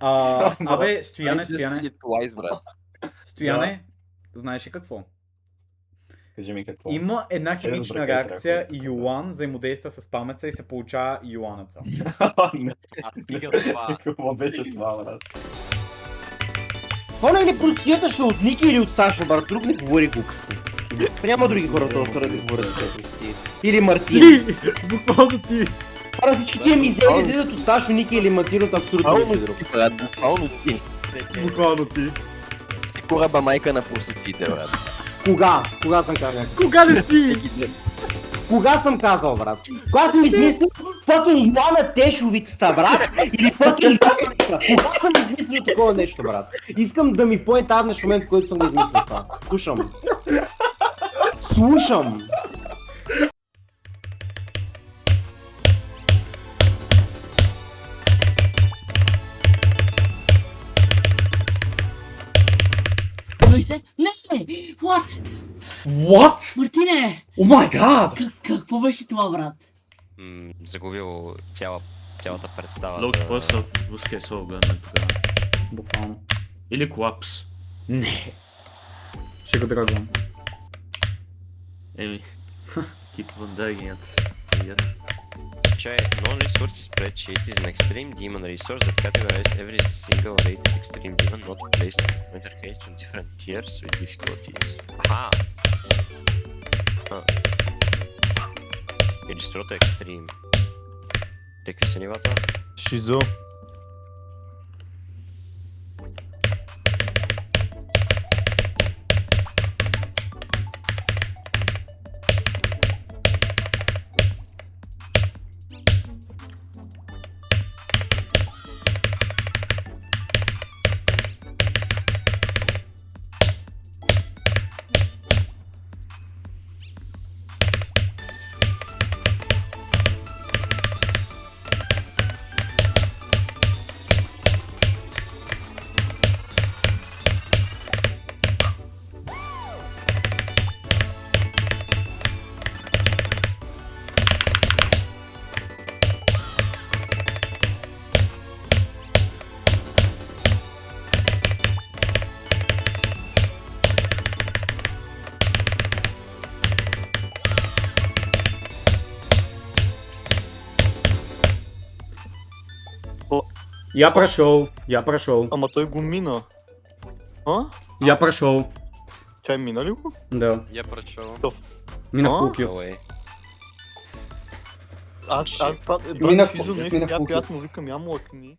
Абе, I just did it twice, брат. Стояне, знаеш ли какво? Кажи ми какво. Има една химична разбрах как реакция, трябва, юан взаимодейства с памеца и се получава юанеца. Не, Стига това. какво беше това, брат? Това ли простията ще от Ники или от Сашо, брат? Друг не говори глупости. Няма други хора да се да говорят с прости. Или Мартин. Ти! Буквално ти! Пара всички тия мизери излизат от Сашо, Ники или Мартин от абсолютно никой друг. Брат, буквално ти. Буквално ти! Си кораба майка на простотиите, брат. Кога? Кога съм казал? Кога не си? Кога съм казал, брат? Кога съм измислил fucking Йоана Тешовицата, брат? Или fucking Йоанеца? Кога съм измислил такова нещо, брат? Искам да ми поинтавнеш в момент, в който съм го измислил това. Слушам. Слушам. Не! What? What? Мартине! О май гад! Какво беше това, брат? Загубил цялата представа Лоуд за... просто руския слоган тогава. Буквално. Или колапс. Не. Ще го дръгвам. Еми. Keep on doing it. Yes. Че non-resource spreadsheet is an extreme demon resource that categorizes every single rated extreme demon not placed on pointer cage on different tiers with difficulties. Аха! Илюстрата extreme. Те какви са нивата? Шизо. Я прошел. Ама той го мина. А? Я прошел. Чай мина ли го? Да. Я прочел. Мина А? кулки. Аз Минах Шизо по- нещо минах бях по- ясно, викам, я му лъкни.